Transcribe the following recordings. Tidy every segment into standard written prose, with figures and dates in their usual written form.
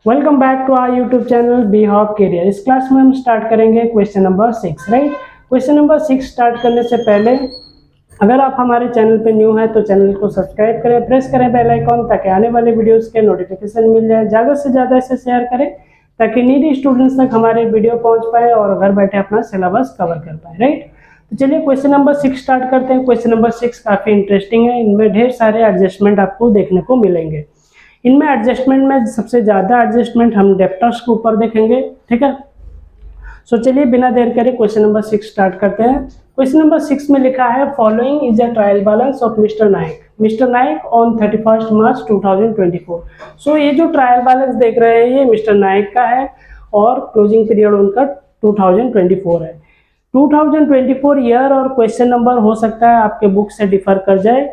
Welcome back to our YouTube channel Be Hop Career. इस class में हम start करेंगे question number 6, right. Question number 6 start करने से पहले अगर आप हमारे चैनल पे न्यू हैं तो चैनल को सब्सक्राइब करें, प्रेस करें बेल आइकॉन ताकि आने वाले वीडियोस के नोटिफिकेशन मिल जाए। ज़्यादा से ज़्यादा इसे शेयर करें ताकि नीडी स्टूडेंट्स तक हमारे वीडियो पहुँच पाए और घर बैठे अपना सिलेबस कवर कर पाए, राइट। तो चलिए क्वेश्चन नंबर 6 स्टार्ट करते हैं। क्वेश्चन नंबर 6 काफ़ी इंटरेस्टिंग है, इनमें ढेर सारे एडजस्टमेंट आपको देखने को मिलेंगे। इनमें एडजस्टमेंट में सबसे ज़्यादा एडजस्टमेंट हम डेप्टर्स के ऊपर देखेंगे, ठीक है। सो चलिए बिना देर करे क्वेश्चन नंबर 6 स्टार्ट करते हैं। क्वेश्चन नंबर 6 में लिखा है following is a trial balance of mister Naik on 31 March 2024। सो ये जो ट्रायल बैलेंस देख रहे हैं ये मिस्टर नाइक का है और क्लोजिंग पीरियड उनका 2024 है। 2024 ईयर और क्वेश्चन नंबर हो सकता है आपके बुक से डिफर कर जाए,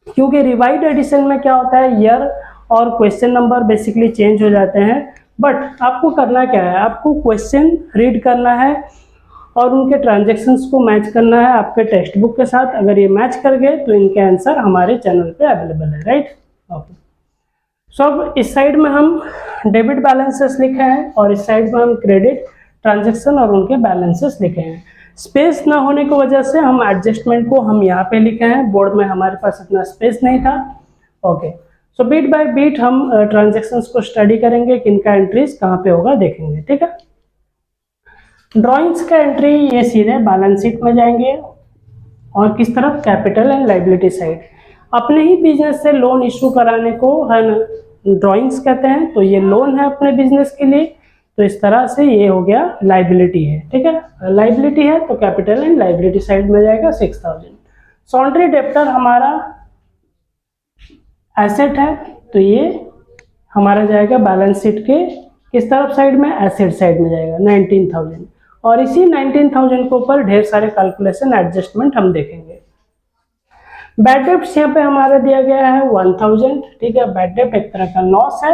क्योंकि रिवाइड एडिशन में क्या होता है ईयर और क्वेश्चन नंबर बेसिकली चेंज हो जाते हैं। बट आपको करना क्या है, आपको क्वेश्चन रीड करना है और उनके ट्रांजैक्शंस को मैच करना है आपके टेक्स्ट बुक के साथ। अगर ये मैच कर गए तो इनके आंसर हमारे चैनल पे अवेलेबल है, राइट। ओके, सो अब इस साइड में हम डेबिट बैलेंसेस लिखे हैं और इस साइड में हम क्रेडिट ट्रांजैक्शन और उनके बैलेंसेस लिखे हैं। स्पेस ना होने की वजह से हम एडजस्टमेंट को हम यहाँ पे लिखे हैं, बोर्ड में हमारे पास इतना स्पेस नहीं था। Okay, so beat by beat हम ट्रांजैक्शंस को स्टडी करेंगे कि इनका एंट्रीज कहाँ पे होगा देखेंगे, ठीक है। ड्राइंग्स का एंट्री ये सीधे बैलेंस शीट में जाएंगे और किस तरफ, कैपिटल एंड लायबिलिटी साइड। अपने ही बिजनेस से लोन इशू कराने को हम ड्राइंग्स कहते हैं, तो ये लोन है अपने बिजनेस के लिए, तो इस तरह से ये हो गया लायबिलिटी है, ठीक है। लायबिलिटी है तो कैपिटल एंड लायबिलिटी साइड में जाएगा 6000। सॉन्ड्री डेप्टर हमारा एसेट है, तो ये हमारा जाएगा बैलेंस शीट के किस तरफ साइड में, एसेट साइड में जाएगा 19000। और इसी 19000 के ऊपर ढेर सारे कैलकुलेशन एडजस्टमेंट हम देखेंगे। बैड डेप्ट्स यहाँ पे हमारा दिया गया है 1000, ठीक है। बैड डेप्ट एक तरह का लॉस है,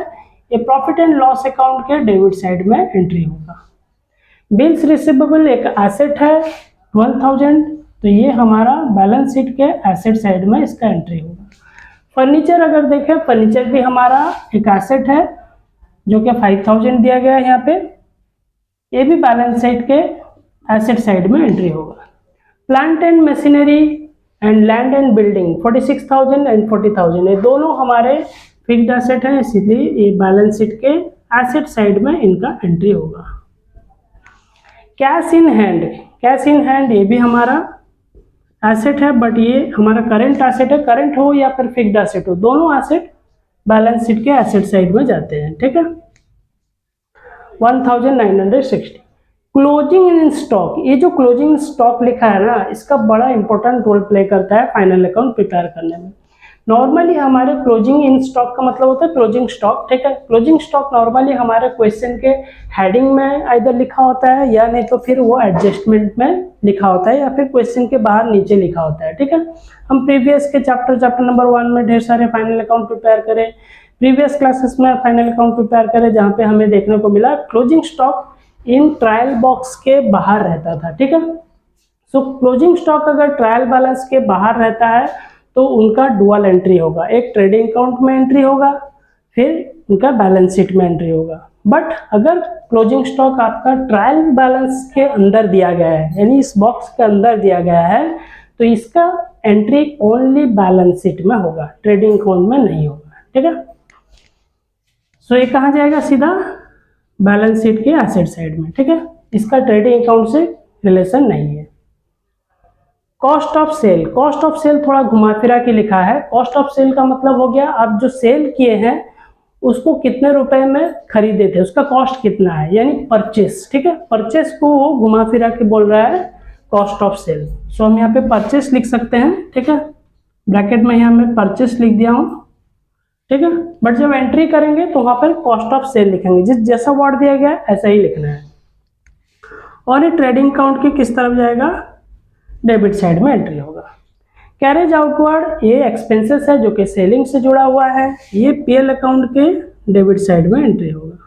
ये प्रॉफिट एंड लॉस अकाउंट के डेबिट साइड में एंट्री होगा। बिल्स रिसीवेबल एक एसेट है 12000, तो ये हमारा बैलेंस शीट के एसेट साइड में इसका एंट्री होगा। फर्नीचर अगर देखें, फर्नीचर भी हमारा एक एसेट है जो कि 5000 दिया गया है यहाँ पे, ये भी बैलेंस शीट के एसेट साइड में एंट्री होगा। Plant and machinery and land and building 46000 and 40000, ये दोनों हमारे फिक्स्ड एसेट है, इसलिए ये बैलेंस शीट के एसेट साइड में इनका एंट्री होगा। कैश इन हैंड ये भी हमारा एसेट है, बट ये हमारा करंट एसेट है। करंट हो या फिर फिक्स्ड एसेट हो, दोनों एसेट बैलेंस शीट के एसेट साइड में जाते हैं, ठीक है। 1960। क्लोजिंग इन स्टॉक, ये जो क्लोजिंग स्टॉक लिखा है ना, इसका बड़ा इंपॉर्टेंट रोल प्ले करता है फाइनल अकाउंट प्रिपेयर करने में। नॉर्मली हमारे क्लोजिंग इन स्टॉक का मतलब होता है क्लोजिंग स्टॉक, ठीक है। क्लोजिंग स्टॉक नॉर्मली हमारे क्वेश्चन के हेडिंग में आइदर लिखा होता है या नहीं तो फिर वो एडजस्टमेंट में लिखा होता है या फिर क्वेश्चन के बाहर नीचे लिखा होता है, ठीक है। हम प्रीवियस के चैप्टर नंबर 1 में ढेर सारे फाइनल अकाउंट प्रिपेयर करें, प्रीवियस क्लासेस में फाइनल अकाउंट प्रिपेयर करें, जहाँ पे हमें देखने को मिला closing stock in trial box के बाहर रहता था, ठीक है। सो क्लोजिंग स्टॉक अगर ट्रायल बैलेंस के बाहर रहता है तो उनका डुअल एंट्री होगा, एक ट्रेडिंग अकाउंट में एंट्री होगा, फिर उनका बैलेंस शीट में एंट्री होगा। बट अगर क्लोजिंग स्टॉक आपका ट्रायल बैलेंस के अंदर दिया गया है, यानी इस बॉक्स के अंदर दिया गया है, तो इसका एंट्री ओनली बैलेंस शीट में होगा, ट्रेडिंग अकाउंट में नहीं होगा, ठीक है। सो ये कहाँ जाएगा, सीधा बैलेंस शीट के एसेट साइड में, ठीक है। इसका ट्रेडिंग अकाउंट से रिलेशन नहीं है। कॉस्ट ऑफ सेल थोड़ा घुमा फिरा के लिखा है। कॉस्ट ऑफ सेल का मतलब हो गया आप जो सेल किए हैं उसको कितने रुपए में खरीदे थे, उसका कॉस्ट कितना है, यानी परचेस, ठीक है। परचेस को वो घुमा फिरा के बोल रहा है कॉस्ट ऑफ सेल। सो हम यहाँ पे परचेस लिख सकते हैं, ठीक है। ब्रैकेट में यहाँ मैं परचेस लिख दिया हूँ, ठीक है। बट जब एंट्री करेंगे तो वहाँ पर कॉस्ट ऑफ सेल लिखेंगे, जिस जैसा वर्ड दिया गया है ऐसा ही लिखना है। और ये ट्रेडिंग अकाउंट के किस तरफ जाएगा, डेबिट साइड में एंट्री होगा। कैरेज आउटवर्ड ये एक्सपेंसेस है जो कि सेलिंग से जुड़ा हुआ है, ये पीएल अकाउंट के डेबिट साइड में एंट्री होगा।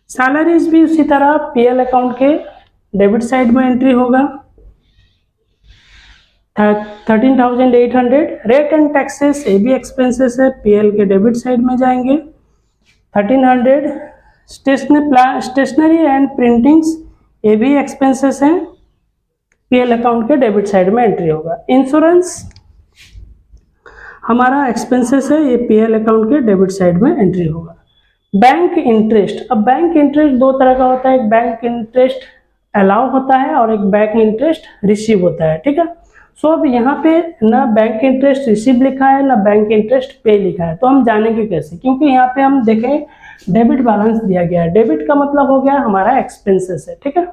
सैलरीज भी उसी तरह पीएल अकाउंट के डेबिट साइड में एंट्री होगा। 13,800 रेट एंड टैक्सेस, ये भी एक्सपेंसेस है, पीएल के डेबिट साइड में जाएंगे। 1300 स्टेशनरी एंड प्रिंटिंग्स, ये भी एक्सपेंसेस हैं, पीएल अकाउंट के डेबिट साइड में एंट्री होगा। इंश्योरेंस हमारा एक्सपेंसेस है, ये पीएल अकाउंट के डेबिट साइड में एंट्री होगा। बैंक इंटरेस्ट, अब बैंक इंटरेस्ट दो तरह का होता है, एक बैंक इंटरेस्ट अलाउ होता है और एक बैंक इंटरेस्ट रिसीव होता है, ठीक है। सो अब यहाँ पे ना बैंक इंटरेस्ट रिसीव लिखा है ना बैंक इंटरेस्ट पे लिखा है, तो हम जानेंगे कैसे, क्योंकि यहाँ पे हम देखें डेबिट बैलेंस दिया गया है, डेबिट का मतलब हो गया हमारा एक्सपेंसेस है, ठीक है।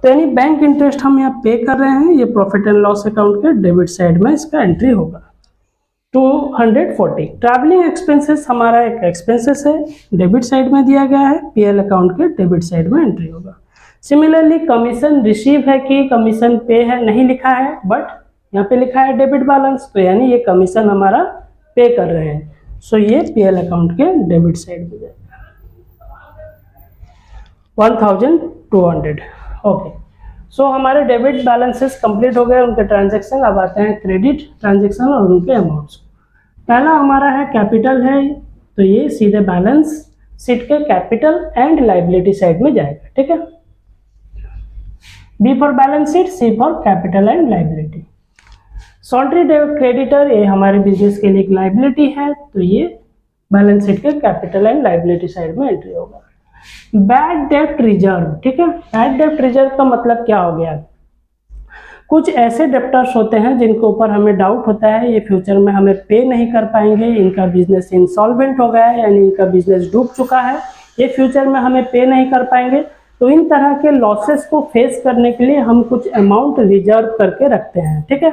तो यानी बैंक इंटरेस्ट हम यहाँ पे कर रहे हैं, ये प्रॉफिट एंड लॉस अकाउंट के डेबिट साइड में इसका एंट्री होगा। 240 ट्रैवलिंग एक्सपेंसेस हमारा एक एक्सपेंसेस है, डेबिट साइड में दिया गया है, पीएल अकाउंट के डेबिट साइड में एंट्री होगा। सिमिलरली कमीशन रिसीव है कि कमीशन पे है, नहीं लिखा है, बट यहाँ पे लिखा है डेबिट बैलेंस, तो यानी ये कमीशन हमारा पे कर रहे हैं, सो ये पीएल अकाउंट के डेबिट साइड में जाएगा। 1200, ओके। सो हमारे डेबिट बैलेंसेस कंप्लीट हो गए, उनके ट्रांजैक्शन। अब आते हैं क्रेडिट ट्रांजैक्शन और उनके अमाउंट्स। पहला हमारा है कैपिटल है, तो ये सीधे बैलेंस शीट के कैपिटल एंड लायबिलिटी साइड में जाएगा, ठीक है। B for balance sheet, C for capital and liability. Sundry creditor, ये हमारे बिजनेस के लिए एक लायबिलिटी है, तो ये बैलेंस शीट के कैपिटल एंड लायबिलिटी साइड में एंट्री होगा। बैड डेब्ट रिजर्व, ठीक है। बैड डेब्ट रिजर्व का मतलब क्या हो गया, कुछ ऐसे डेप्टर्स होते हैं जिनके ऊपर हमें डाउट होता है ये फ्यूचर में हमें पे नहीं कर पाएंगे, इनका बिजनेस इंसॉल्वेंट हो गया है, यानी इनका बिजनेस डूब चुका है, ये फ्यूचर में हमें पे नहीं कर पाएंगे, तो इन तरह के लॉसेस को फेस करने के लिए हम कुछ अमाउंट रिजर्व करके रखते हैं, ठीक है।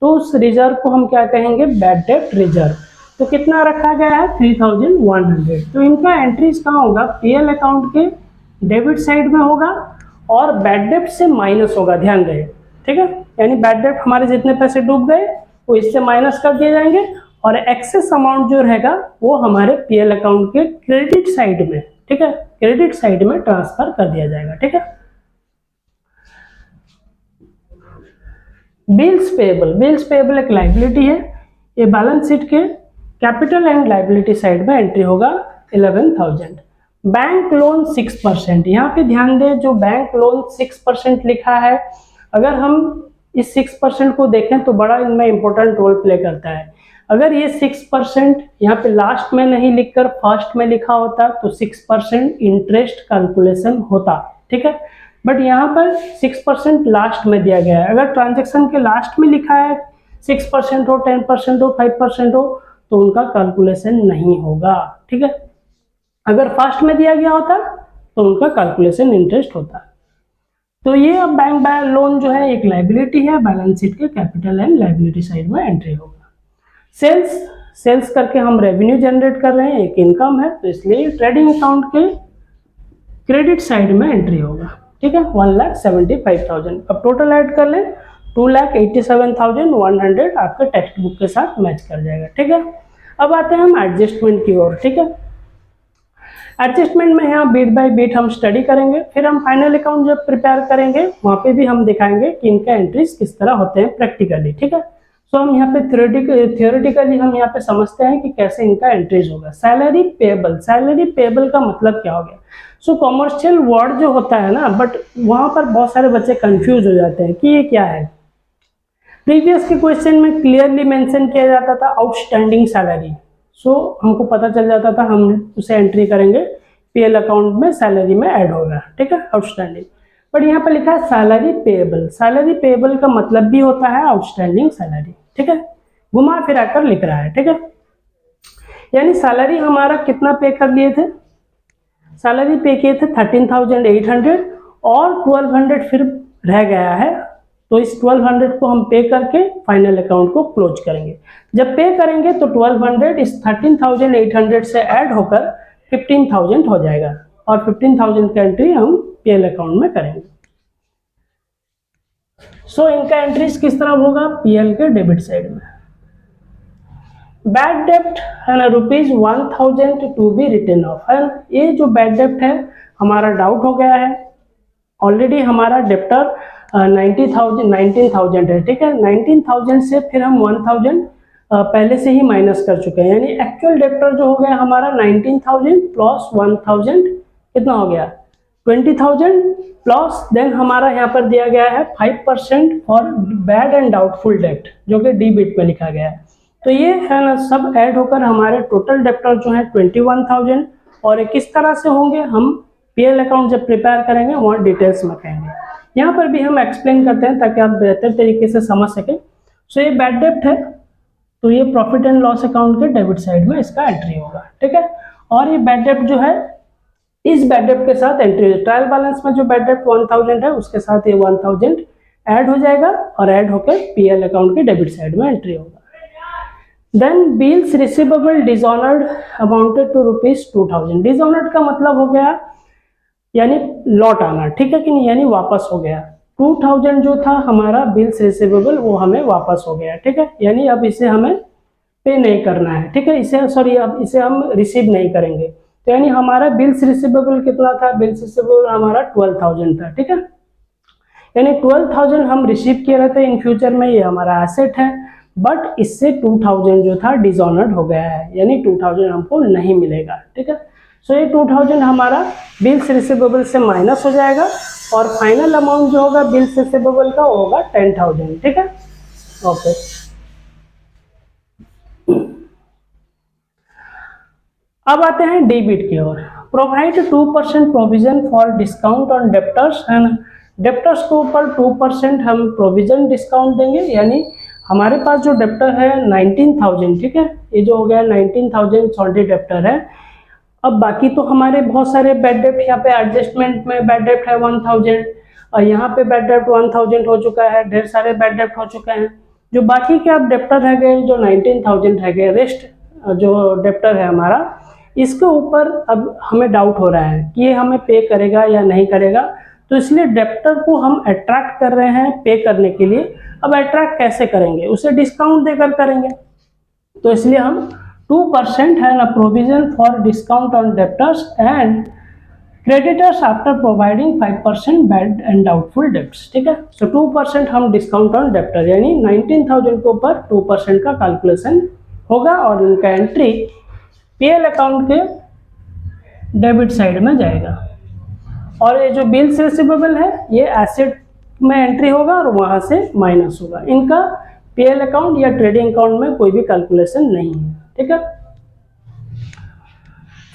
तो उस रिजर्व को हम क्या कहेंगे, बैड डेब्ट रिजर्व। तो कितना रखा गया है, 3100। तो इनका एंट्रीज कहाँ होगा, पीएल अकाउंट के डेबिट साइड में होगा और बैड डेब्ट से माइनस होगा, ध्यान रहे, ठीक है। यानी बैड डेब्ट हमारे जितने पैसे डूब गए वो इससे माइनस कर दिए जाएंगे और एक्सेस अमाउंट जो रहेगा वो हमारे पीएल अकाउंट के क्रेडिट साइड में, ठीक है, क्रेडिट साइड में ट्रांसफर कर दिया जाएगा, ठीक है। बिल्स पेएबल, बिल्स पेएबल एक लायबिलिटी है, ये बैलेंस शीट के कैपिटल एंड लायबिलिटी साइड में एंट्री होगा 11,000। बैंक लोन 6%, यहाँ पे ध्यान दें जो बैंक लोन 6% लिखा है, अगर हम इस 6% को देखें तो बड़ा इनमें इंपॉर्टेंट रोल प्ले करता है। अगर ये 6% यहाँ पे लास्ट में नहीं लिखकर फर्स्ट में लिखा होता तो 6% इंटरेस्ट कैलकुलेशन होता, ठीक है। बट यहाँ पर 6% लास्ट में दिया गया है, अगर ट्रांजैक्शन के लास्ट में लिखा है 6% हो, 10% हो, 5% हो, तो उनका कैलकुलेशन नहीं होगा, ठीक है। अगर फर्स्ट में दिया गया होता तो उनका कैलकुलेशन इंटरेस्ट होता। तो ये अब बैंक लोन जो है एक लायबिलिटी है, बैलेंस शीट के कैपिटल एंड लायबिलिटी साइड में एंट्री होगा। सेल्स करके हम रेवेन्यू जनरेट कर रहे हैं, एक इनकम है, तो इसलिए ट्रेडिंग अकाउंट के क्रेडिट साइड में एंट्री होगा, ठीक है। 1,75,000। अब टोटल ऐड कर लें, 2,87,100 आपके टेक्स्ट बुक के साथ मैच कर जाएगा, ठीक है। अब आते हैं हम एडजस्टमेंट की ओर, ठीक है। एडजस्टमेंट में यहाँ बीट बाय बीट हम स्टडी करेंगे, फिर हम फाइनल अकाउंट जब प्रिपेयर करेंगे वहाँ पे भी हम दिखाएंगे कि इनका एंट्रीज किस तरह होते हैं प्रैक्टिकली, ठीक है। सो हम यहाँ पे थियोरेटिकली हम यहाँ पे समझते हैं कि कैसे इनका एंट्रीज होगा। सैलरी पेएबल, सैलरी पेएबल का मतलब क्या हो गया। सो कॉमर्शियल वर्ड जो होता है ना, बट वहाँ पर बहुत सारे बच्चे कंफ्यूज हो जाते हैं कि ये क्या है। प्रीवियस के क्वेश्चन में क्लियरली मेंशन किया जाता था आउटस्टैंडिंग सैलरी, सो हमको पता चल जाता था, हम उसे एंट्री करेंगे पीएल अकाउंट में, सैलरी में ऐड होगा, ठीक है, आउटस्टैंडिंग। बट यहाँ पर लिखा है सैलरी पेएबल, सैलरी पेएबल का मतलब भी होता है आउटस्टैंडिंग सैलरी, ठीक है, घुमा फिरा कर लिख रहा है, ठीक है। यानी सैलरी हमारा कितना पे कर लिए थे, सैलरी पे किए थे 13,800 और 1,200 फिर रह गया है, तो इस 1,200 को हम पे करके फाइनल अकाउंट को क्लोज करेंगे। जब पे करेंगे तो 1,200 इस 13,800 से ऐड होकर 15,000 हो जाएगा और 15,000 का एंट्री हम पीएल अकाउंट में करेंगे। सो इनका एंट्रीज किस तरह होगा, पीएल के डेबिट साइड में। बैड डेप्ट है ना, ₹1,000 टू बी रिटन ऑफ, है ना। ये जो बैड डेप्ट है हमारा डाउट हो गया है, ऑलरेडी हमारा डेप्टर 19,000 है, ठीक है। 19,000 से फिर हम 1,000 पहले से ही माइनस कर चुके हैं, यानी एक्चुअल डेप्टर जो हो गया हमारा 19,000 प्लस 1,000 कितना हो गया 20,000 प्लस देन हमारा यहाँ पर दिया गया है 5% फॉर बैड एंड डाउटफुल डेप्ट जो कि डी बिट में लिखा गया है। तो ये है ना सब ऐड होकर हमारे टोटल डेप्टर जो है 21,000। और किस तरह से होंगे हम पीएल अकाउंट जब प्रिपेयर करेंगे वहाँ डिटेल्स में कहेंगे। यहाँ पर भी हम एक्सप्लेन करते हैं ताकि आप बेहतर तरीके से समझ सकें। सो ये बैड डेप्ट है तो ये प्रॉफिट एंड लॉस अकाउंट के डेबिट साइड में इसका एंट्री होगा, ठीक है। और ये बैड डेप्ट जो है इस बैड डेप्ट के साथ एंट्री ट्रायल बैलेंस में जो बैड डेप्ट 1000 है उसके साथ ये 1000 ऐड हो जाएगा और ऐड होकर पीएल अकाउंट के डेबिट साइड में एंट्री होगा। Then bills receivable dishonoured amounted to ₹2000। Dishonoured का मतलब हो गया यानी लौट आना, ठीक है कि नहीं, यानी वापस हो गया। 2000 जो था हमारा बिल्स रिसीवेबल वो हमें वापस हो गया, ठीक है, यानी अब इसे हमें पे नहीं करना है, ठीक है, इसे सॉरी अब इसे हम रिसीव नहीं करेंगे। तो यानी हमारा बिल्स रिसीवेबल कितना था, बिल्स रिसीवेबल हमारा 12,000 था, ठीक है, यानी 12,000 हम रिसीव किए रहते इन फ्यूचर में, ये हमारा एसेट है। बट इससे 2000 जो था डिसऑनर्ड हो गया है, यानी 2000 हमको नहीं मिलेगा, ठीक है। सो ये 2000 हमारा बिल्स रिसीवेबल से माइनस हो जाएगा और फाइनल अमाउंट जो होगा बिल्स रिसीवेबल का वो होगा 10,000, ठीक है, ओके। अब आते हैं डेबिट की ओर। Provide 2% provision for discount on debtors, है ना, डेप्टर्स के ऊपर 2% हम प्रोविजन डिस्काउंट देंगे, यानी हमारे पास जो डेप्टर है 19,000, ठीक है, ये जो हो गया 19,000 सॉल्टी डेप्टर है। अब बाकी तो हमारे बहुत सारे बैड डेप्ट यहाँ पे एडजस्टमेंट में बैड डेप्ट है 1000 और यहाँ पे बैड डेप्ट 1000 हो चुका है, ढेर सारे बैड डेप्ट हो चुके हैं। जो बाकी के अब डेप्टर रह गए जो 19,000 रह गए, रेस्ट जो डेप्टर है हमारा, इसके ऊपर अब हमें डाउट हो रहा है कि ये हमें पे करेगा या नहीं करेगा। तो इसलिए डेप्टर को हम अट्रैक्ट कर रहे हैं पे करने के लिए। अब अट्रैक्ट कैसे करेंगे, उसे डिस्काउंट देकर करेंगे। तो इसलिए हम 2% है ना provision for discount on debtors and creditors after providing 5% bad and doubtful debts, ठीक है। सो 2% हम डिस्काउंट ऑन डेप्टर यानी 19,000 के ऊपर 2% का कैलकुलेशन होगा और उनका एंट्री पीएल अकाउंट के डेबिट साइड में जाएगा। और ये जो बिल्स रिसीवेबल है ये एसेट में एंट्री होगा और वहां से माइनस होगा। इनका पीएल अकाउंट या ट्रेडिंग अकाउंट में कोई भी कैलकुलेशन नहीं है, ठीक है।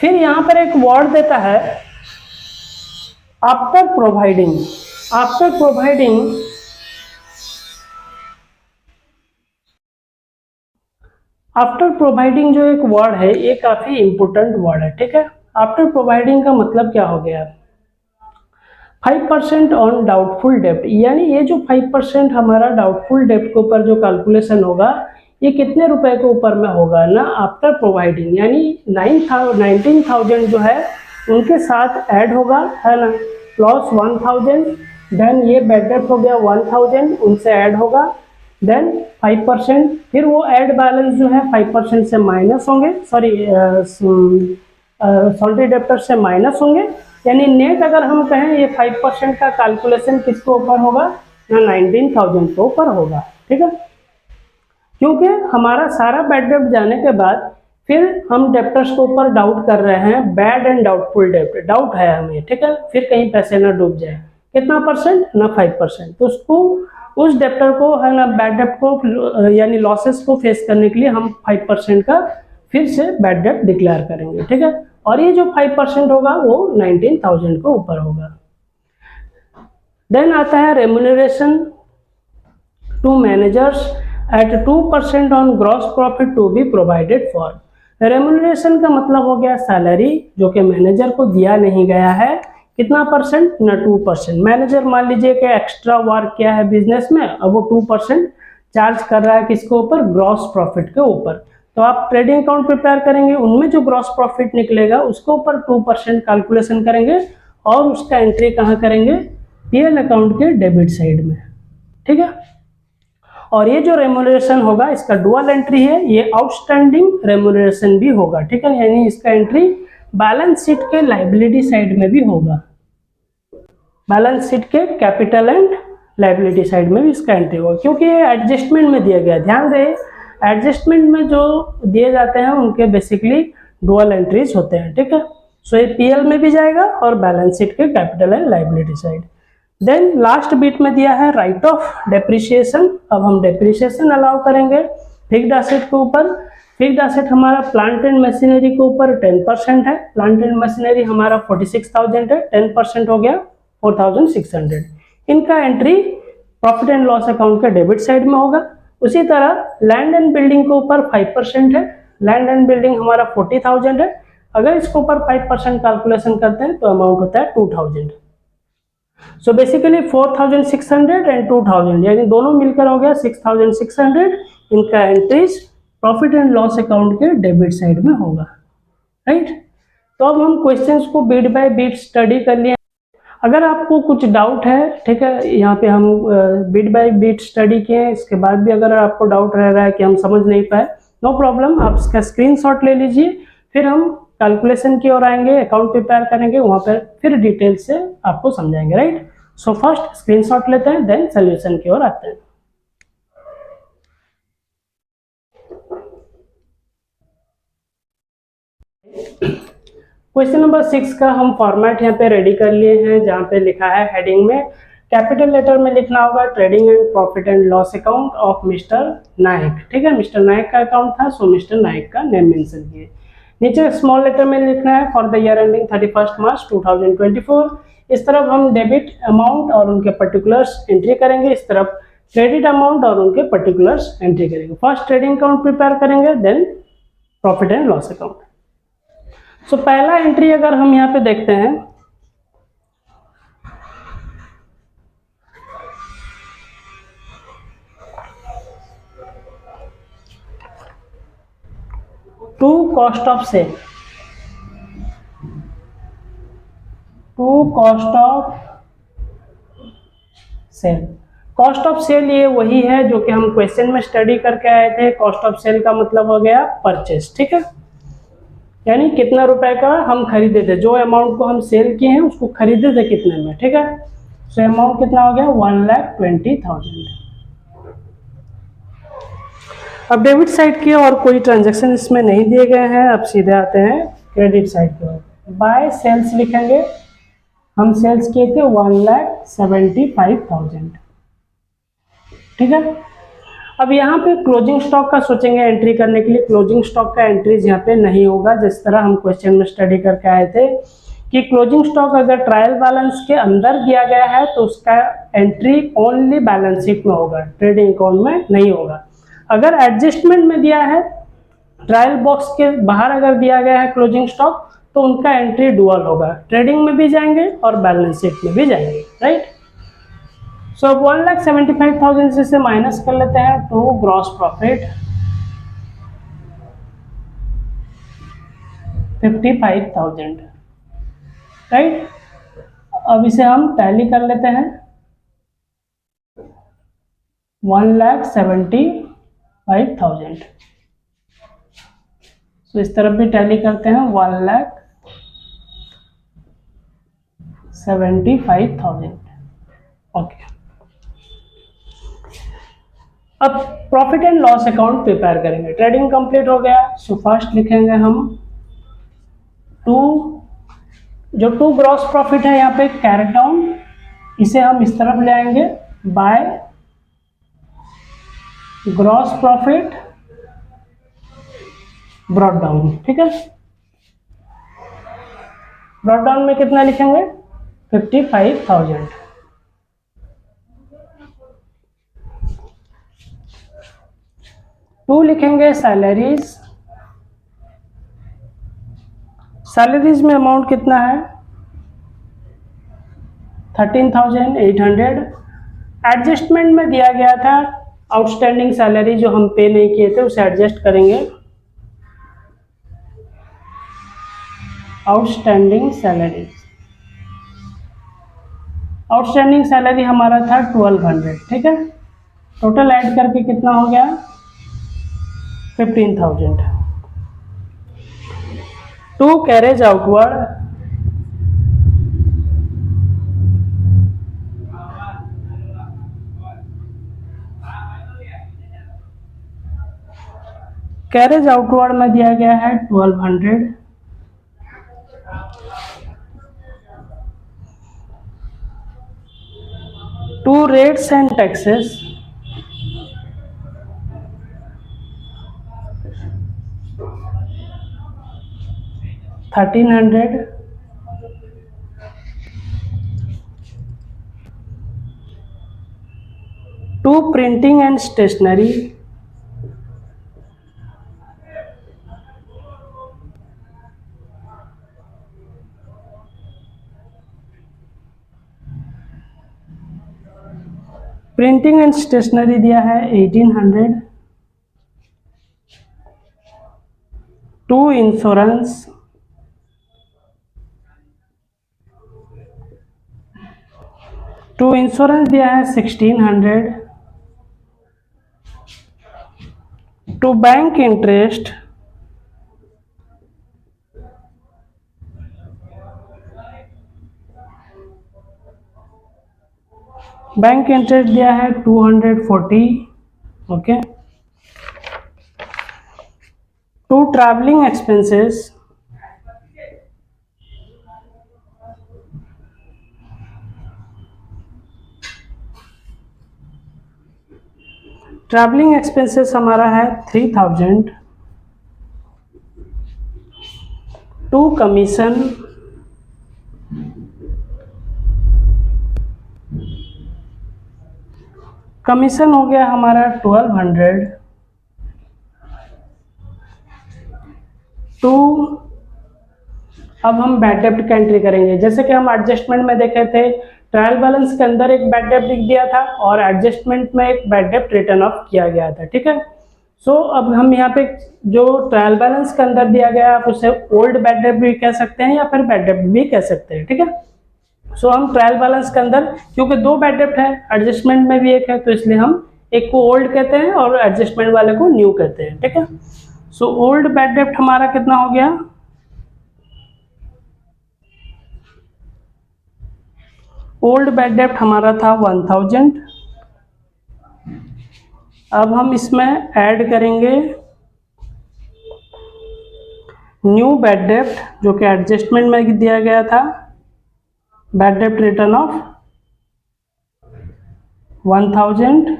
फिर यहां पर एक वर्ड देता है after providing. After providing after providing जो एक वर्ड है ये काफी इंपोर्टेंट वर्ड है, ठीक है। आफ्टर प्रोवाइडिंग का मतलब क्या हो गया, 5% ऑन डाउटफुल डेप्ट, यानी ये जो 5% हमारा डाउटफुल डेप्ट के ऊपर जो कैलकुलेशन होगा ये कितने रुपए के ऊपर में होगा ना, आफ्टर प्रोवाइडिंग, यानी 19,000 जो है उनके साथ ऐड होगा, है ना, प्लस 1000, देन ये बैड डेप्ट हो गया 1000 उनसे ऐड होगा, देन 5%, फिर वो ऐड बैलेंस जो है 5% से माइनस होंगे, सॉरी सॉल्टी डेप्टर से माइनस होंगे, यानी नेट अगर हम कहें ये 5% का कैलकुलेशन किसके ऊपर होगा ना 19,000 के ऊपर होगा, ठीक है। क्योंकि हमारा सारा बैड डेप्ट जाने के बाद फिर हम डेप्टर्स के ऊपर डाउट कर रहे हैं, बैड एंड डाउटफुल डेप्ट, डाउट है हमें, ठीक है, फिर कहीं पैसे ना डूब जाए, कितना परसेंट ना 5%, तो उसको उस डेप्टर को है ना बैड डेप्ट को यानी लॉसेस को फेस करने के लिए हम 5% का फिर से बैड डेप्ट डिक्लेयर करेंगे, ठीक है। और ये जो 5% होगा वो 19,000 के ऊपर होगा। देन आता है remuneration to managers at 2% on gross profit to be provided for. Remuneration का मतलब हो गया सैलरी जो कि मैनेजर को दिया नहीं गया है, कितना परसेंट ना 2%। मैनेजर मान लीजिए कि एक्स्ट्रा वर्क किया है बिजनेस में, अब वो 2% चार्ज कर रहा है किसके ऊपर, ग्रॉस प्रॉफिट के ऊपर। तो आप ट्रेडिंग अकाउंट प्रिपेयर करेंगे, उनमें जो ग्रॉस प्रॉफिट निकलेगा उसके ऊपर 2% कैलकुलेशन करेंगे और उसका एंट्री कहाँ करेंगे, पीएल अकाउंट के डेबिट साइड में, ठीक है। और ये जो रेम्यूनरेशन होगा इसका डुअल एंट्री है, ये आउटस्टैंडिंग रेम्यूनरेशन भी होगा, ठीक है, यानी इसका एंट्री बैलेंस शीट के लायबिलिटी साइड में भी होगा, बैलेंस शीट के कैपिटल एंड लायबिलिटी साइड में भी इसका एंट्री होगा, क्योंकि ये एडजस्टमेंट में दिया गया। ध्यान दें एडजस्टमेंट में जो दिए जाते हैं उनके बेसिकली डुअल एंट्रीज होते हैं, ठीक है। सो ये पीएल में भी जाएगा और बैलेंस शीट के capital and liability side. Then last bit में दिया है राइट ऑफ डेप्रिसिएशन। अब हम डेप्रिसिएशन अलाउ करेंगे फिक्स्ड एसेट के ऊपर। फिक्स्ड एसेट हमारा प्लांट एंड मशीनरी के ऊपर 10% है। प्लांट एंड मशीनरी हमारा 46,000 है, 10% हो गया 4,600। इनका entry profit and loss account के डेबिट साइड में होगा। उसी तरह लैंड एंड बिल्डिंग के ऊपर 5% है। लैंड एंड बिल्डिंग हमारा 40,000 है। अगर इसके ऊपर 5% कैलकुलेशन करते हैं तो अमाउंट होता है 2,000। सो बेसिकली 4,600 एंड 2,000 यानी दोनों मिलकर हो गया 6,600। इनका entries profit and loss account के डेबिट साइड में होगा, राइट। तो अब हम क्वेश्चंस को बीट बाय बीट स्टडी कर लिए। अगर आपको कुछ डाउट है, ठीक है, यहाँ पे हम बीट बाय बीट स्टडी किए हैं, इसके बाद भी अगर आपको डाउट रह रहा है कि हम समझ नहीं पाए, नो प्रॉब्लम, आप इसका स्क्रीनशॉट ले लीजिए। फिर हम कैलकुलेशन की ओर आएंगे, अकाउंट प्रिपेयर करेंगे, वहाँ पर फिर डिटेल से आपको समझाएंगे, राइट। सो फर्स्ट स्क्रीनशॉट लेते हैं, देन सोल्यूशन की ओर आते हैं। क्वेश्चन नंबर 6 का हम फॉर्मेट यहाँ पे रेडी कर लिए हैं, जहाँ पे लिखा है हेडिंग में कैपिटल लेटर में लिखना होगा trading and profit and loss account of mister Nayak, ठीक है। मिस्टर नायक का अकाउंट था, सो मिस्टर नायक का नेम मेंशन किए। नीचे स्मॉल लेटर में लिखना है for the year ending 31 March 2024। इस तरफ हम डेबिट अमाउंट और उनके पर्टिकुलर्स एंट्री करेंगे, इस तरफ क्रेडिट अमाउंट और उनके पर्टिकुलर्स एंट्री करेंगे। फर्स्ट ट्रेडिंग अकाउंट प्रिपेयर करेंगे, then profit and loss account. So पहला एंट्री अगर हम यहाँ पे देखते हैं, to cost of sale, to cost of sale. Cost of sale ये वही है जो कि हम क्वेश्चन में स्टडी करके आए थे। कॉस्ट ऑफ सेल का मतलब हो गया परचेस, ठीक है, यानी कितना रुपए का हम खरीदे थे, जो अमाउंट को हम सेल किए हैं उसको खरीदे थे कितने में, ठीक है। सो अमाउंट कितना हो गया 1,20,000। अब डेबिट साइड की और कोई ट्रांजैक्शन इसमें नहीं दिए गए हैं। अब सीधे आते हैं क्रेडिट साइड की ओर। बाय सेल्स लिखेंगे, हम सेल्स किए थे 1,75,000, ठीक है। अब यहाँ पे क्लोजिंग स्टॉक का सोचेंगे एंट्री करने के लिए। क्लोजिंग स्टॉक का एंट्रीज यहाँ पे नहीं होगा, जिस तरह हम क्वेश्चन में स्टडी करके आए थे कि क्लोजिंग स्टॉक अगर ट्रायल बैलेंस के अंदर दिया गया है तो उसका एंट्री ओनली बैलेंस शीट में होगा, ट्रेडिंग अकाउंट में नहीं होगा। अगर एडजस्टमेंट में दिया है, ट्रायल बॉक्स के बाहर अगर दिया गया है क्लोजिंग स्टॉक, तो उनका एंट्री डुअल होगा, ट्रेडिंग में भी जाएंगे और बैलेंस शीट में भी जाएंगे, राइट। सो 1,75,000 से माइनस कर लेते हैं टू ग्रॉस प्रॉफिट 55,000, राइट। अब इसे हम टैली कर लेते हैं 1,75,000। सो इस तरफ भी टैली करते हैं 1,75,000, ओके। अब profit and loss account prepare करेंगे। ट्रेडिंग कंप्लीट हो गया, सो फर्स्ट लिखेंगे हम टू ग्रॉस प्रॉफिट है यहाँ पे कैरेट डाउन, इसे हम इस तरफ ले आएंगे by gross profit brought down, ठीक है। ब्रॉट डाउन में कितना लिखेंगे 55,000। टू लिखेंगे सैलरीज। सैलरीज में अमाउंट कितना है 13,800। एडजस्टमेंट में दिया गया था आउटस्टैंडिंग सैलरी जो हम पे नहीं किए थे उसे एडजस्ट करेंगे। आउटस्टैंडिंग सैलरी हमारा था 1,200, ठीक है। टोटल ऐड करके कितना हो गया 15,000। To carriage outward, carriage outward में दिया गया है 1200। To rates and taxes 1300। To printing and stationery 1800। To insurance 1600। To bank interest 240। Okay. To travelling expenses 3000। To commission 1200। To अब हम बैड डेब्ट की एंट्री करेंगे। जैसे कि हम एडजस्टमेंट में देखे थे, ट्रायल बैलेंस के अंदर एक बैड डेब्ट लिख दिया था और एडजस्टमेंट में एक बैड डेब्ट रिटर्न ऑफ किया गया था, ठीक है। सो अब हम यहाँ पे जो ट्रायल बैलेंस के अंदर दिया गया आप उसे ओल्ड बैड डेब्ट भी कह सकते हैं या फिर बैड डेब्ट भी कह सकते हैं, ठीक है। सो हम ट्रायल बैलेंस के अंदर क्योंकि दो बैड डेब्ट है, एडजस्टमेंट में भी एक है, तो इसलिए हम एक को ओल्ड कहते हैं और एडजस्टमेंट वाले को न्यू कहते हैं, ठीक है। सो ओल्ड बैड डेब्ट हमारा कितना हो गया, ओल्ड बैड डेब्ट हमारा था 1000। अब हम इसमें ऐड करेंगे न्यू बैड डेब्ट जो कि एडजस्टमेंट में दिया गया था, बैड डेब्ट रिटर्न ऑफ 1000।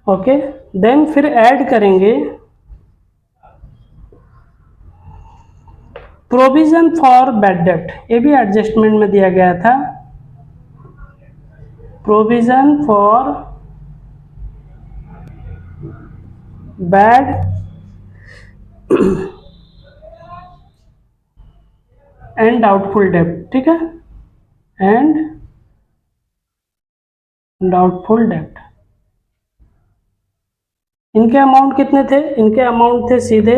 ओके, देन फिर ऐड करेंगे प्रोविजन फॉर बैड डेब्ट, ये भी एडजस्टमेंट में दिया गया था, provision for bad and doubtful डेब्ट, ठीक है, एंड डाउटफुल डेब्ट। इनके अमाउंट कितने थे, इनके अमाउंट थे सीधे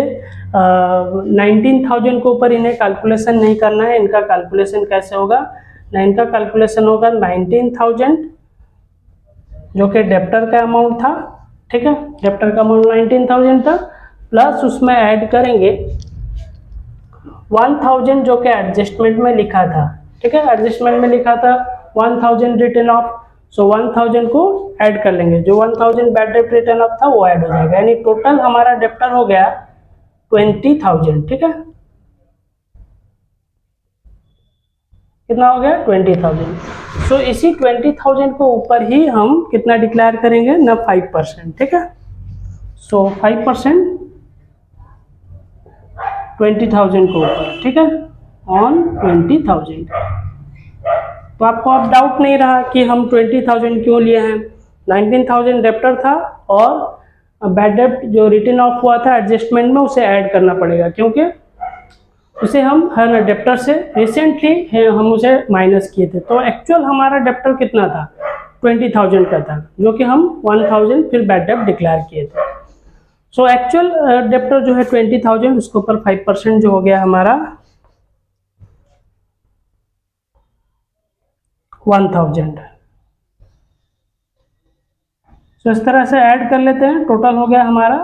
19,000 के ऊपर इन्हें कैलकुलेशन नहीं करना है। इनका कैलकुलेशन कैसे होगा ना, इनका कैलकुलेशन होगा 19,000 जो कि डेप्टर का अमाउंट था, ठीक है, डेप्टर का अमाउंट 19,000 था, प्लस उसमें ऐड करेंगे 1000 जो कि एडजस्टमेंट में लिखा था, ठीक है, एडजस्टमेंट में लिखा था 1000 रिटर्न ऑफ, सो 1000 को ऐड कर लेंगे, जो 1000 बैड डेब्ट रिटर्न ऑफ था वो ऐड हो जाएगा, यानी टोटल हमारा डेप्टर हो गया 20,000, ठीक है, कितना हो गया 20,000। सो इसी 20,000 के ऊपर ही हम कितना डिक्लेयर करेंगे ना 5%, ठीक है। सो 5% 20,000 के ऊपर, ठीक है, ऑन 20,000। तो आपको अब डाउट नहीं रहा कि हम 20,000 क्यों लिए हैं, 19,000 डेप्टर था और बैड डेब्ट जो रिटर्न ऑफ हुआ था एडजस्टमेंट में उसे ऐड करना पड़ेगा, क्योंकि उसे हम हर डेप्टर से रिसेंटली हम उसे माइनस किए थे। तो एक्चुअल हमारा डेप्टर कितना था 20,000 का था, जो कि हम 1000 फिर बैड डेब्ट डिक्लेयर किए थे। सो एक्चुअल डेप्टर जो है 20,000, उसके ऊपर 5% जो हो गया हमारा 1000। तो इस तरह से ऐड कर लेते हैं, टोटल हो गया हमारा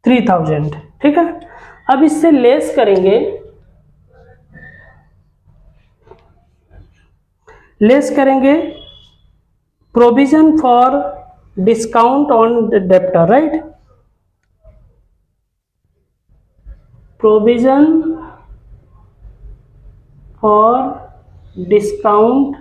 3000, ठीक है। अब इससे लेस करेंगे, provision for discount on debtor, right. Provision for discount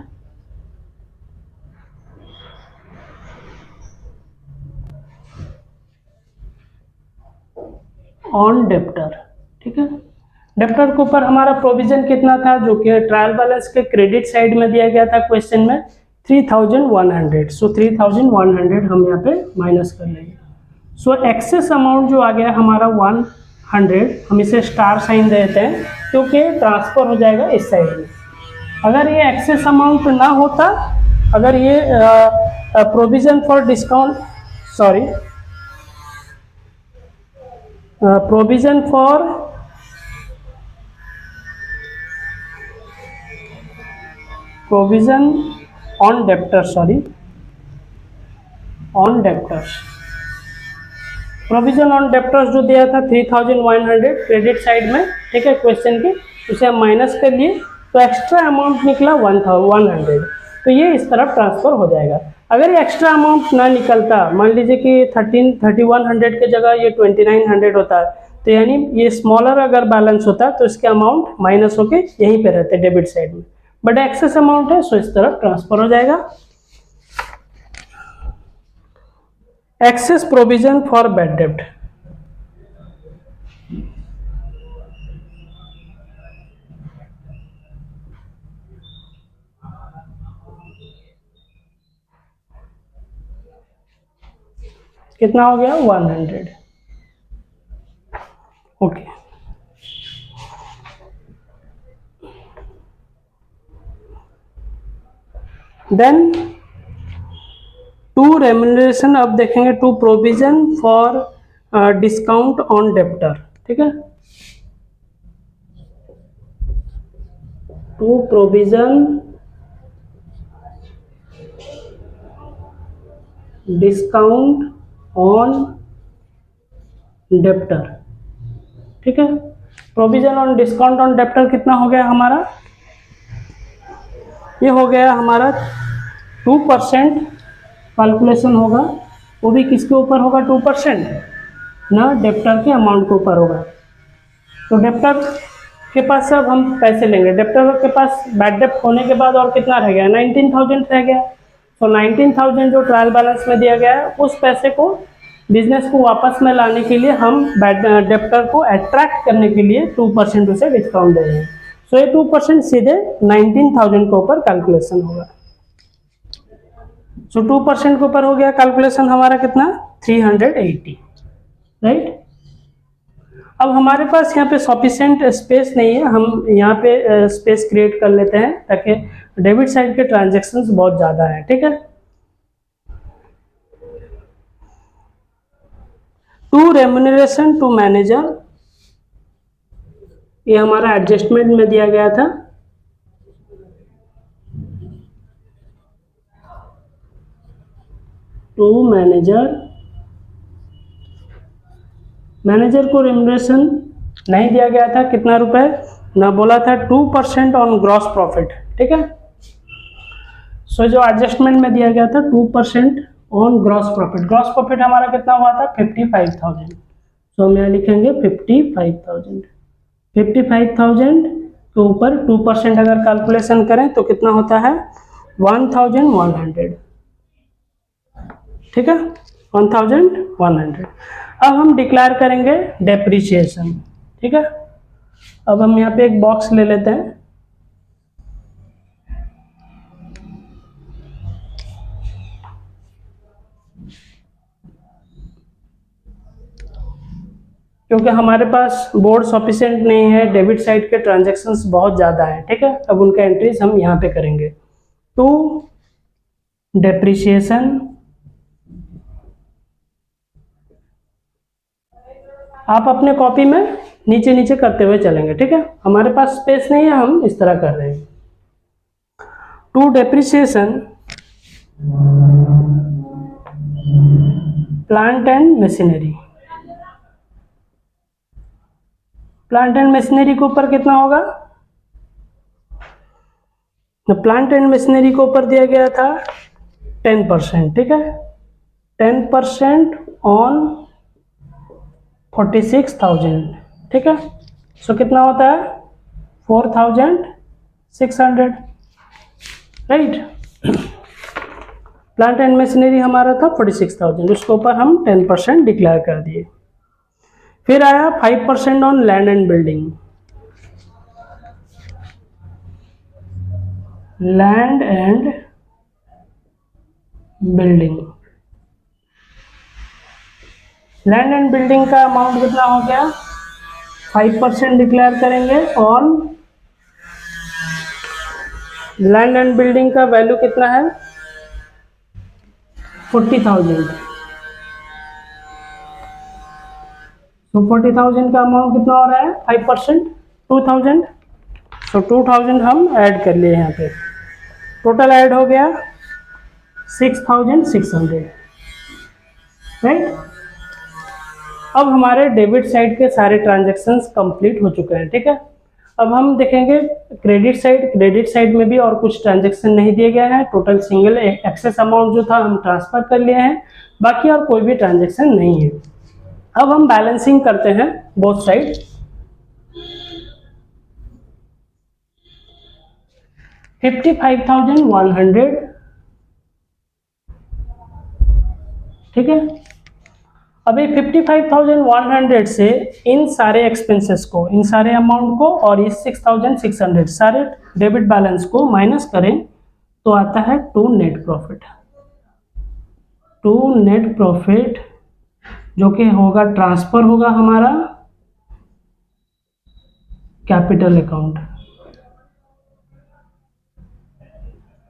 on debtor. ठीक है, डेप्टर के ऊपर हमारा प्रोविजन कितना था, जो कि ट्रायल बैलेंस के क्रेडिट साइड में दिया गया था क्वेश्चन में 3100। सो 3100 हम यहाँ पे माइनस कर लेंगे। सो एक्सेस अमाउंट जो आ गया हमारा 100, हम इसे स्टार साइन देते हैं क्योंकि ट्रांसफर हो जाएगा इस साइड में। अगर ये एक्सेस अमाउंट ना होता, अगर ये provision for discount provision for provision on debtors provision on debtors जो दिया था 3100 क्रेडिट साइड में, ठीक है, क्वेश्चन के, उसे हम माइनस कर लिए तो एक्स्ट्रा अमाउंट निकला 100। तो ये इस तरफ ट्रांसफर हो जाएगा। अगर ये एक्स्ट्रा अमाउंट ना निकलता, मान लीजिए कि 3100 की जगह ये 2900 होता, तो यानी ये स्मॉलर अगर बैलेंस होता तो इसके अमाउंट माइनस होके यहीं पे रहते डेबिट साइड में, बट एक्सेस अमाउंट है सो इस तरफ ट्रांसफर हो जाएगा। एक्सेस प्रोविजन फॉर बैड डेब्ट, कितना हो गया 100। ओके, देन टू रेम्यूनरेशन, अब देखेंगे to provision for discount on debtor. ठीक है, to provision discount on debtor. ठीक है, provision on discount on debtor कितना हो गया हमारा, ये हो गया हमारा 2% कैलकुलेशन होगा, वो भी किसके ऊपर होगा 2% ना, डेप्टर के अमाउंट के ऊपर होगा। तो डेप्टर के पास अब हम पैसे लेंगे, डेप्टर के पास बैड डेप्ट होने के बाद और कितना रह गया 19,000 रह गया। तो 19,000 जो ट्रायल बैलेंस में दिया गया है, उस पैसे को बिजनेस को वापस में लाने के लिए हम डेप्टर को अट्रैक्ट करने के लिए 2% उसे डिस्काउंट दे रहे हैं। सो ये 2% सीधे 19,000 के ऊपर कैलकुलेशन होगा। सो 2% के ऊपर हो गया कैलकुलेशन हमारा कितना 380, राइट। अब हमारे पास यहाँ पे सफिशिएंट स्पेस नहीं है, हम यहाँ पे स्पेस क्रिएट कर लेते हैं ताकि डेबिट साइड के ट्रांजैक्शंस बहुत ज़्यादा है। ठीक है, टू रेम्यूनरेशन टू मैनेजर, ये हमारा एडजस्टमेंट में दिया गया था। टू मैनेजर को रेम्यूनरेशन नहीं दिया गया था, कितना रुपए ना, बोला था 2% ऑन ग्रॉस प्रॉफिट। ठीक है, सो जो एडजस्टमेंट में दिया गया था 2% on gross profit. Gross profit हमारा कितना हुआ था 55,000। सो हम यहाँ लिखेंगे 55,000। 55,000 के ऊपर 2% अगर कैलकुलेशन करें तो कितना होता है 1,100। ठीक है, 1,100। अब हम डिक्लेयर करेंगे डेप्रिसिएशन। ठीक है, अब हम यहाँ पे एक बॉक्स ले लेते हैं, क्योंकि हमारे पास बोर्ड सफिशिएंट नहीं है, डेबिट साइड के ट्रांजैक्शंस बहुत ज़्यादा हैं। ठीक है, अब उनका एंट्रीज हम यहाँ पे करेंगे। तो डेप्रिसिएशन, आप अपने कॉपी में नीचे नीचे करते हुए चलेंगे। ठीक है, हमारे पास स्पेस नहीं है, हम इस तरह कर रहे हैं। To depreciation plant and machinery, plant and machinery के ऊपर कितना होगा, प्लांट एंड मशीनरी के ऊपर दिया गया था 10%। ठीक है, 10% ऑन 46,000। ठीक है, सो कितना होता है 4600, राइट। प्लांट एंड मशीनरी हमारा था 46,000, उसके ऊपर हम 10% डिक्लेयर कर दिए। फिर आया 5% on land and building. Land and building, land and building का अमाउंट कितना हो गया 5% डिक्लेयर करेंगे ऑन लैंड एंड बिल्डिंग का वैल्यू कितना है 40,000। तो 40,000 का अमाउंट कितना हो रहा है 5% 2,000। तो 2,000 हम ऐड कर लिए यहाँ पे, टोटल ऐड हो गया 6,600, राइट। अब हमारे डेबिट साइड के सारे ट्रांजैक्शंस कंप्लीट हो चुके हैं, ठीक है। अब हम देखेंगे क्रेडिट साइड। क्रेडिट साइड में भी और कुछ ट्रांजैक्शन नहीं दिए गए हैं, टोटल सिंगल एक्सेस अमाउंट जो था हम ट्रांसफर कर लिए हैं, बाकी और कोई भी ट्रांजैक्शन नहीं है। अब हम बैलेंसिंग करते हैं बोथ साइड। $55,100, ठीक है। अभी 55,100 से इन सारे एक्सपेंसेस को, इन सारे अमाउंट को और इस 6,600 सारे डेबिट बैलेंस को माइनस करें तो आता है to net profit. To net profit जो कि होगा ट्रांसफर होगा हमारा कैपिटल अकाउंट,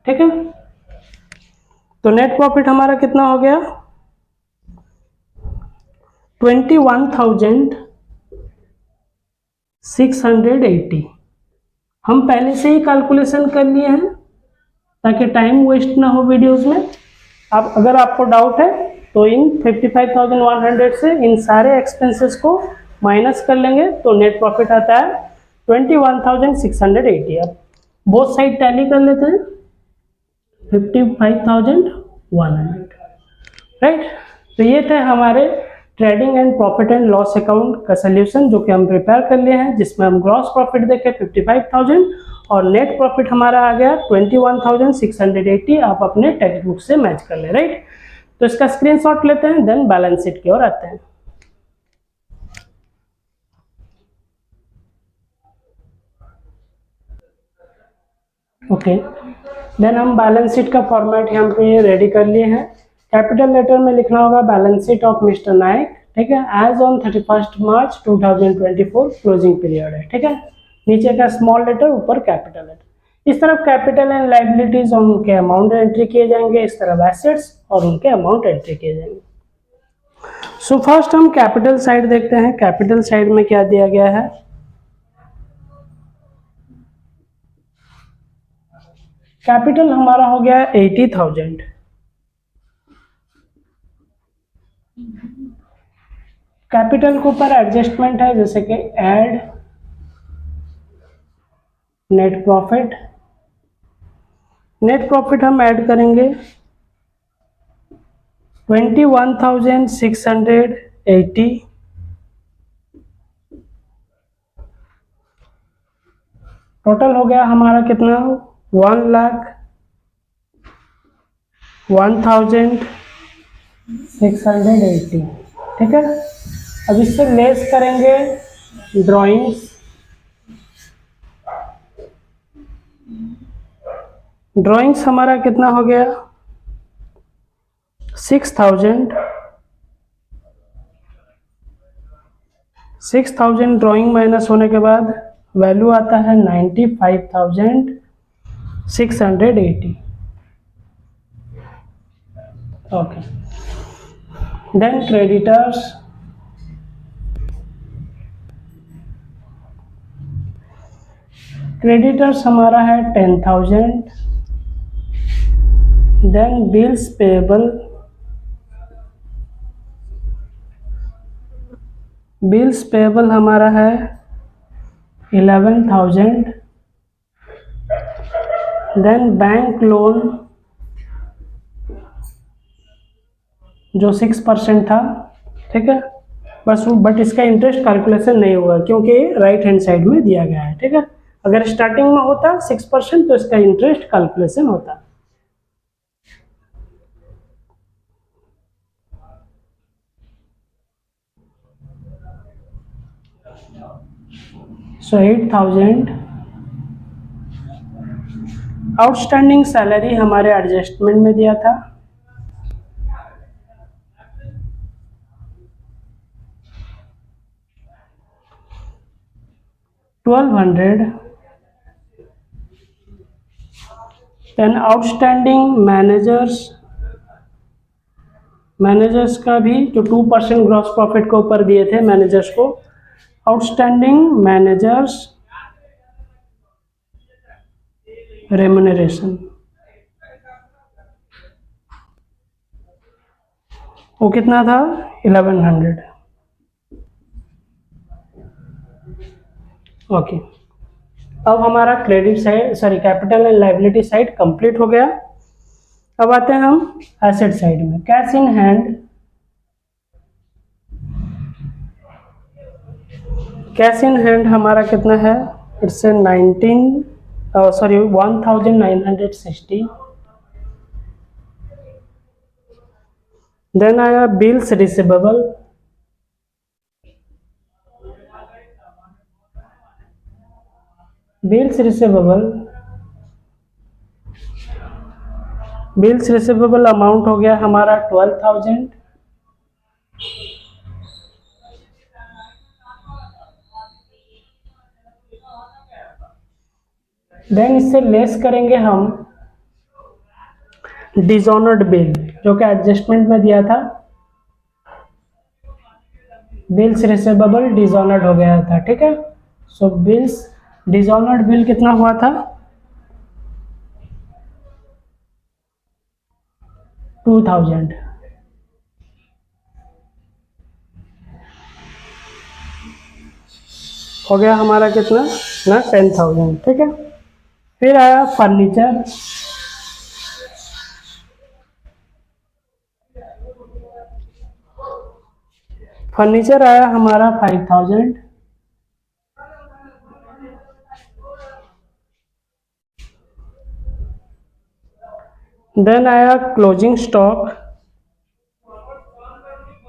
ठीक है। तो नेट प्रॉफिट हमारा कितना हो गया 21,680। हम पहले से ही कैलकुलेशन कर लिए हैं ताकि टाइम वेस्ट ना हो वीडियोस में। अब अगर आपको डाउट है तो इन 55,100 से इन सारे एक्सपेंसेस को माइनस कर लेंगे तो नेट प्रॉफिट आता है 21,680। अब बोथ साइड टैली कर लेते हैं 55,100, राइट। तो ये थे हमारे trading and profit and loss account का सोल्यूशन जो कि हम प्रिपेयर कर लिए हैं, जिसमें हम ग्रॉस प्रॉफिट देखे 55,000 और नेट प्रॉफिट हमारा आ गया 21,680। आप अपने टेक्स्ट बुक से मैच कर ले, राइट। तो इसका स्क्रीनशॉट लेते हैं, देन बैलेंस शीट की ओर आते हैं। ओके, देन हम बैलेंस शीट का फॉर्मेट यहाँ पे रेडी कर लिए हैं। कैपिटल लेटर में लिखना होगा balance sheet of mister Nayak, ठीक है, as on 31 March 2024 closing period है, ठीक है। नीचे का स्मॉल लेटर, ऊपर कैपिटल लेटर। इस तरफ कैपिटल एंड लायबिलिटीज और उनके अमाउंट एंट्री किए जाएंगे, इस तरफ एसेट्स और उनके अमाउंट एंट्री किए जाएंगे। सो फर्स्ट हम कैपिटल साइड देखते हैं। कैपिटल साइड में क्या दिया गया है, कैपिटल हमारा हो गया 80,000। कैपिटल के ऊपर एडजस्टमेंट है जैसे कि add net profit. Net profit हम ऐड करेंगे 21,680। टोटल हो गया हमारा कितना 1,01,680, ठीक है। अब इससे लेस करेंगे ड्राइंग्स। ड्राइंग्स हमारा कितना हो गया 6,000। 6,000 ड्राइंग माइनस होने के बाद वैल्यू आता है 95,680। Okay, then creditors. क्रेडिटर्स हमारा है 10,000। Then bills payable. Bills payable हमारा है 11,000। देन बैंक लोन जो 6% था, ठीक है, बट इसका इंटरेस्ट कैलकुलेशन नहीं हुआ क्योंकि राइट हैंड साइड में दिया गया है, ठीक है। अगर स्टार्टिंग में होता 6% तो इसका इंटरेस्ट कैलकुलेशन होता। सो 8,000 आउटस्टैंडिंग सैलरी हमारे एडजस्टमेंट में दिया था। $1,200 देन आउटस्टैंडिंग मैनेजर्स का भी जो 2% ग्रॉस प्रॉफिट के ऊपर दिए थे मैनेजर्स को, आउटस्टैंडिंग मैनेजर्स रेम्युनरेशन वो कितना था 1100। ओके, अब हमारा credit side capital and liability side complete हो गया। अब आते हैं हम एसेट साइड में। Cash in hand, cash in hand हमारा कितना है, इट्स 1960। देन आया bills receivable, bills receivable amount हो गया हमारा 12,000। देन इससे लेस करेंगे हम डिसऑनर्ड बिल जो कि एडजस्टमेंट में दिया था। बिल्स रिसीवेबल डिसऑनर्ड हो गया था, ठीक है। सो बिल्स डिसऑनर्ड बिल कितना हुआ था 2,000। हो गया हमारा कितना ना 10,000, ठीक है। फिर आया फर्नीचर, फर्नीचर आया हमारा 5,000। देन आया क्लोजिंग स्टॉक,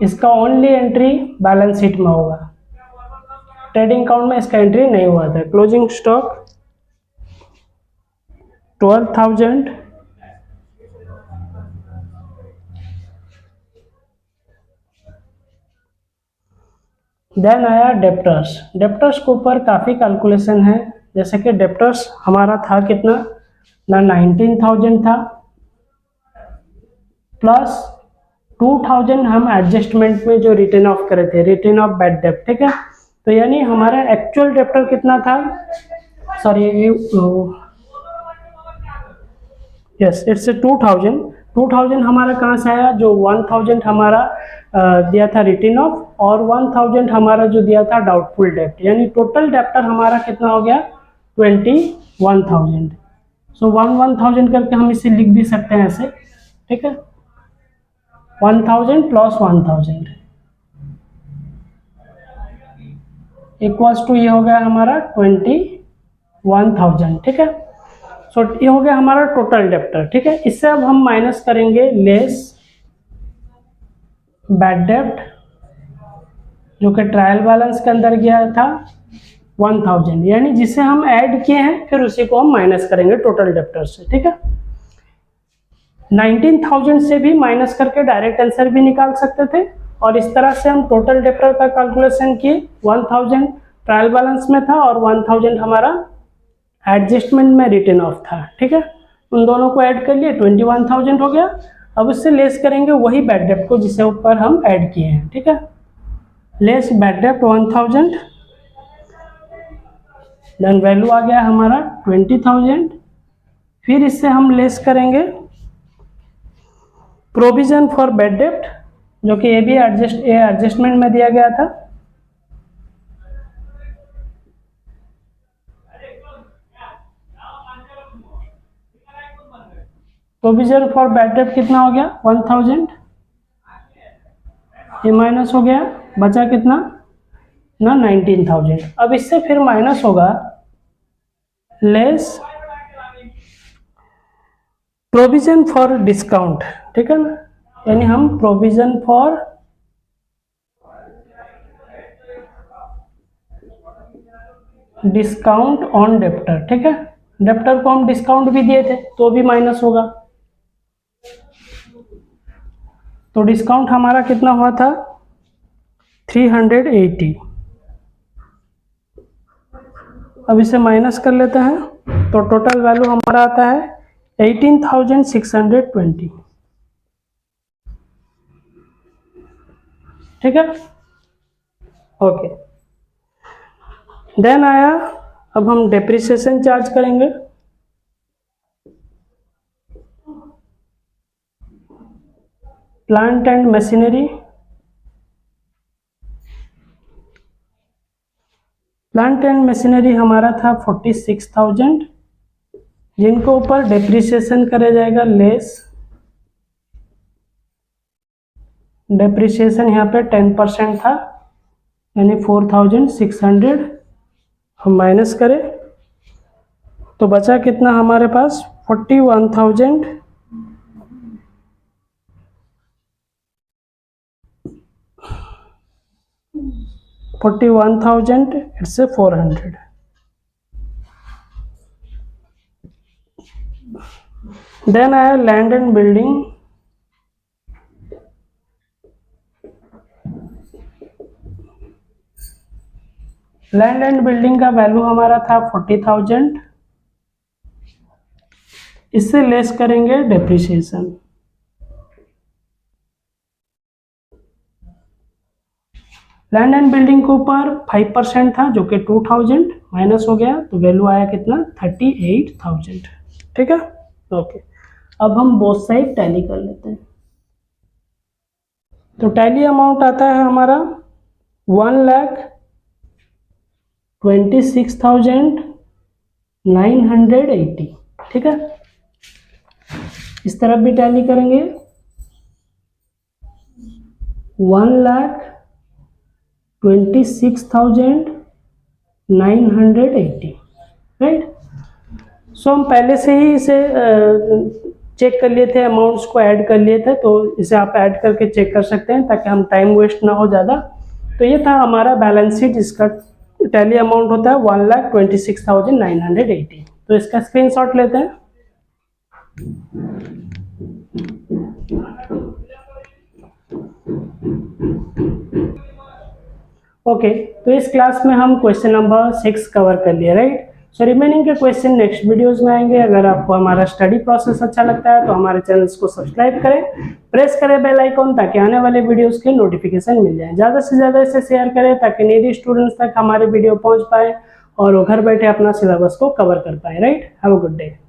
इसका ओनली एंट्री बैलेंस शीट में होगा, ट्रेडिंग अकाउंट में इसका एंट्री नहीं हुआ था। Closing stock 12,000। देन आया डेप्टर्स, डेप्टर्स के ऊपर काफ़ी कैलकुलेशन है। जैसे कि डेप्टर्स हमारा था कितना ना 19,000 था, प्लस 2,000 हम एडजस्टमेंट में जो रिटर्न ऑफ करे थे, रिटर्न ऑफ बैड डेप्ट, ठीक है। तो यानी हमारा एक्चुअल डेप्टर कितना था, सॉरी यस इट्स 2,000 हमारा कहाँ से आया, जो 1,000 हमारा दिया था रिटर्न ऑफ और 1,000 हमारा जो दिया था डाउटफुल डेप्ट, यानी टोटल डेप्टर हमारा कितना हो गया 21,000। सो 1,000 करके हम इसे लिख भी सकते हैं ऐसे, ठीक है। 1,000 प्लस 1,000 इक्वल्स टू ये हो गया हमारा 21,000, ठीक है। सो ये हो गया हमारा टोटल डेप्टर, ठीक है। इससे अब हम माइनस करेंगे लेस बैड डेप्ट जो कि ट्रायल बैलेंस के अंदर गया था 1,000, यानी जिसे हम ऐड किए हैं फिर उसी को हम माइनस करेंगे टोटल डेप्टर से, ठीक है। 19,000 से भी माइनस करके डायरेक्ट आंसर भी निकाल सकते थे और इस तरह से हम टोटल डेप्टर का कैलकुलेशन किए। 1,000 ट्रायल बैलेंस में था और 1,000 हमारा एडजस्टमेंट में रिटर्न ऑफ था, ठीक है। उन दोनों को ऐड कर लिए 21,000 हो गया। अब उससे लेस करेंगे वही बैड डेप्ट को जिसे ऊपर हम ऐड किए हैं, ठीक है। लेस बैड डेप्ट 1,000, देन वैल्यू आ गया हमारा 20,000। फिर इससे हम लेस करेंगे प्रोविजन फॉर बैड डेप्ट जो कि ये भी एडजस्टमेंट में दिया गया था। प्रोविजन फॉर बैड डेप्ट कितना हो गया 1,000, ये माइनस हो गया बचा कितना ना 19,000। अब इससे फिर माइनस होगा लेस प्रोविजन फॉर डिस्काउंट, ठीक है ना, यानी हम provision for discount on debtor, ठीक है, डेप्टर को हम डिस्काउंट भी दिए थे तो भी माइनस होगा। तो डिस्काउंट हमारा कितना हुआ था 380। अब इसे माइनस कर लेते हैं तो टोटल वैल्यू हमारा आता है 18,620, ठीक है, ओके। देन आया, अब हम डेप्रिसिएशन चार्ज करेंगे। Plant and machinery, plant and machinery हमारा था 46,000, जिनको ऊपर डेप्रिसिएशन करा जाएगा लेस डेप्रिसिएशन, यहाँ पे 10% था यानी 4,600। हम माइनस करें तो बचा कितना हमारे पास 41,000 इट्स 400। देन आया land and building. Land and building का वैल्यू हमारा था 40,000, इससे लेस करेंगे डेप्रिसिएशन। लैंड एंड बिल्डिंग के ऊपर 5% था जो कि 2,000 माइनस हो गया तो वैल्यू आया कितना 38,000, ठीक है, ओके। अब हम बोथ साइड टैली कर लेते हैं। तो टैली अमाउंट आता है हमारा 1,26,980, ठीक है। इस तरफ भी टैली करेंगे 1,26,980, राइट। सो हम पहले से ही इसे चेक कर लिए थे, अमाउंट्स को ऐड कर लिए थे, तो इसे आप ऐड करके चेक कर सकते हैं ताकि हम टाइम वेस्ट ना हो ज़्यादा। तो ये था हमारा बैलेंस शीट, इसका टैली अमाउंट होता है 1,26,980। तो इसका स्क्रीनशॉट लेते हैं। ओके, तो इस क्लास में हम क्वेश्चन नंबर 6 कवर कर लिए, राइट। सो रिमेनिंग के क्वेश्चन नेक्स्ट वीडियोस में आएंगे। अगर आपको हमारा स्टडी प्रोसेस अच्छा लगता है तो हमारे चैनल्स को सब्सक्राइब करें, प्रेस करें बेल आइकॉन ताकि आने वाले वीडियोस के नोटिफिकेशन मिल जाए। ज़्यादा से ज़्यादा इसे शेयर करें ताकि नीडी स्टूडेंट्स तक हमारे वीडियो पहुंच पाए और वो घर बैठे अपना सिलेबस को कवर कर पाए, right. Have a good day.